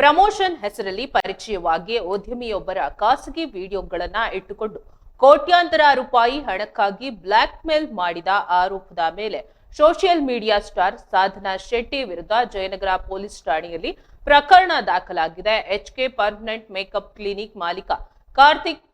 Promotion ಹೆಸರಲ್ಲಿ ಪರಿಚಯವಾಗಿ ಉದ್ಯಮಿಯೊಬ್ಬರ ಖಾಸಗಿ ವಿಡಿಯೋಗಳನ್ನ ಇಟ್ಟುಕೊಂಡು ಕೋಟ್ಯಾಂತರ ರೂಪಾಯಿ ಹಣಕ್ಕಾಗಿ ಬ್ಲಾಕ್ ಮೇಲ್ ಮಾಡಿದ ಆರೋಪದ ಮೇಲೆ ಸೋಷಿಯಲ್ ಮೀಡಿಯಾ ಸ್ಟಾರ್ ಸಾಧನಾ ಶೆಟ್ಟಿ ವಿರುದ್ಧ ಜಯನಗರ ಪೊಲೀಸ್ ಠಾಣೆಯಲ್ಲಿ ಪ್ರಕರಣ ದಾಖಲಾಗಿದೆ. ಎಚ್ಕೆ ಪರ್ಮನೆಂಟ್ ಮೇಕಪ್ ಕ್ಲಿನಿಕ್ ಮಾಲೀಕ ಕಾರ್ತಿಕ್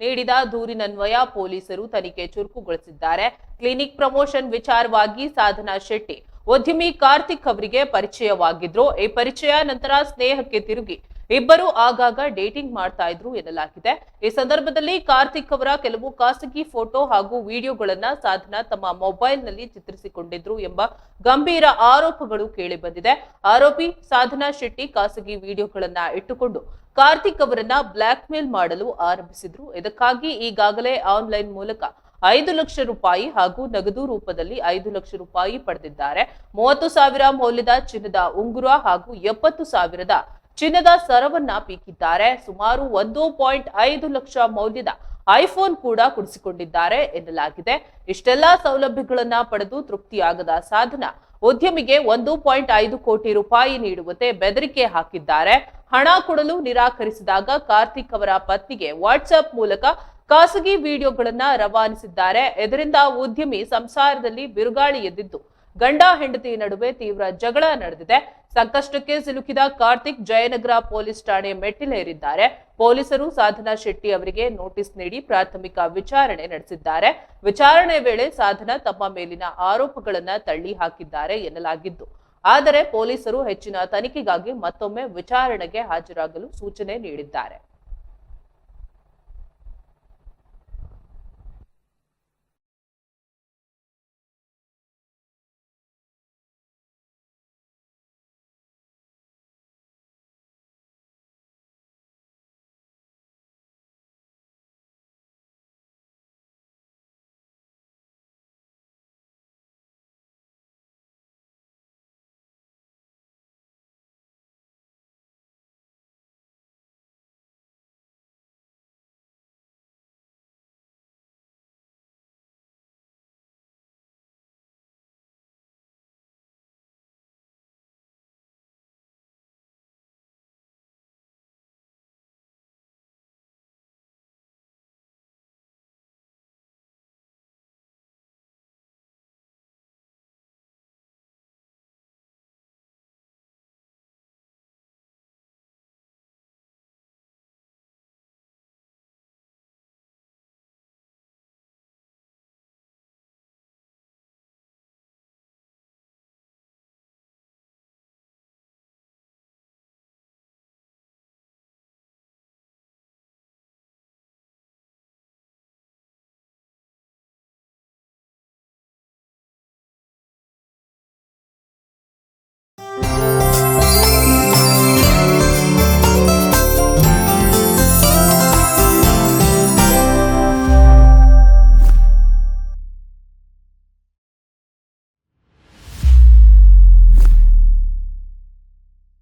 ನೀಡಿದ ದೂರಿನನ್ವಯ ಪೊಲೀಸರು ತನಿಖೆ ಚುರುಕುಗೊಳಿಸಿದ್ದಾರೆ. ಕ್ಲಿನಿಕ್ ಪ್ರಮೋಷನ್ ವಿಚಾರವಾಗಿ ಸಾಧನಾ ಶೆಟ್ಟಿ ಉದ್ಯಮಿ ಕಾರ್ತಿಕ್ ಅವರಿಗೆ ಪರಿಚಯವಾಗಿದ್ರು. ಈ ಪರಿಚಯ ನಂತರ ಸ್ನೇಹಕ್ಕೆ ತಿರುಗಿ ಇಬ್ಬರು ಆಗಾಗ ಡೇಟಿಂಗ್ ಮಾಡ್ತಾ ಇದ್ರು ಎನ್ನಲಾಗಿದೆ. ಈ ಸಂದರ್ಭದಲ್ಲಿ ಕಾರ್ತಿಕ್ ಅವರ ಕೆಲವು ಖಾಸಗಿ ಫೋಟೋ ಹಾಗೂ ವಿಡಿಯೋಗಳನ್ನ ಸಾಧನಾ ತಮ್ಮ ಮೊಬೈಲ್ ನಲ್ಲಿ ಚಿತ್ರಿಸಿಕೊಂಡಿದ್ರು ಎಂಬ ಗಂಭೀರ ಆರೋಪಗಳು ಕೇಳಿಬಂದಿದೆ. ಆರೋಪಿ ಸಾಧನಾ ಶೆಟ್ಟಿ ಖಾಸಗಿ ವಿಡಿಯೋಗಳನ್ನ ಇಟ್ಟುಕೊಂಡು ಕಾರ್ತಿಕ್ ಅವರನ್ನ ಬ್ಲಾಕ್ ಮೇಲ್ ಮಾಡಲು ಆರಂಭಿಸಿದ್ರು. ಇದಕ್ಕಾಗಿ ಈಗಾಗಲೇ ಆನ್ಲೈನ್ ಮೂಲಕ 5 ಲಕ್ಷ ರೂಪಾಯಿ ಹಾಗೂ ನಗದು ರೂಪದಲ್ಲಿ 5 ಲಕ್ಷ ರೂಪಾಯಿ ಪಡೆದಿದ್ದಾರೆ. 30,000 ಮೌಲ್ಯದ ಚಿನ್ನದ ಉಂಗುರ ಹಾಗೂ 70,000ದ ಚಿನ್ನದ ಸರವನ್ನ ಪೀಕಿದ್ದಾರೆ. ಸುಮಾರು 1.5 ಲಕ್ಷ ಮೌಲ್ಯದ ಐಫೋನ್ ಕೂಡ ಕೊಡಿಸಿಕೊಂಡಿದ್ದಾರೆ ಎನ್ನಲಾಗಿದೆ. ಇಷ್ಟೆಲ್ಲಾ ಸೌಲಭ್ಯಗಳನ್ನ ಪಡೆದು ತೃಪ್ತಿಯಾಗದ ಸಾಧನಾ ಉದ್ಯಮಿಗೆ 1.5 ಕೋಟಿ ರೂಪಾಯಿ ನೀಡುವಂತೆ ಬೆದರಿಕೆ ಹಾಕಿದ್ದಾರೆ. ಹಣ ಕೊಡಲು ನಿರಾಕರಿಸಿದಾಗ ಕಾರ್ತಿಕ್ ಅವರ ಪತ್ನಿಗೆ ವಾಟ್ಸ್ಆಪ್ ಮೂಲಕ ಖಾಸಗಿ ವಿಡಿಯೋಗಳನ್ನ ರವಾನಿಸಿದ್ದಾರೆ. ಇದರಿಂದ ಉದ್ಯಮಿ ಸಂಸಾರದಲ್ಲಿ ಬಿರುಗಾಳಿ ಎದ್ದಿದ್ದು ಗಂಡ ಹೆಂಡತಿ ನಡುವೆ ತೀವ್ರ ಜಗಳ ನಡೆದಿದೆ. ಸಂಕಷ್ಟಕ್ಕೆ ಸಿಲುಕಿದ ಕಾರ್ತಿಕ್ ಜಯನಗರ ಪೊಲೀಸ್ ಠಾಣೆ ಮೆಟ್ಟಿಲೇರಿದ್ದಾರೆ. ಪೊಲೀಸರು ಸಾಧನಾ ಶೆಟ್ಟಿ ಅವರಿಗೆ ನೋಟಿಸ್ ನೀಡಿ ಪ್ರಾಥಮಿಕ ವಿಚಾರಣೆ ನಡೆಸಿದ್ದಾರೆ. ವಿಚಾರಣೆ ವೇಳೆ ಸಾಧನಾ ತಮ್ಮ ಮೇಲಿನ ಆರೋಪಗಳನ್ನ ತಳ್ಳಿ ಹಾಕಿದ್ದಾರೆ ಎನ್ನಲಾಗಿದ್ದು, ಆದರೆ ಪೊಲೀಸರು ಹೆಚ್ಚಿನ ತನಿಖೆಗಾಗಿ ಮತ್ತೊಮ್ಮೆ ವಿಚಾರಣೆಗೆ ಹಾಜರಾಗಲು ಸೂಚನೆ ನೀಡಿದ್ದಾರೆ.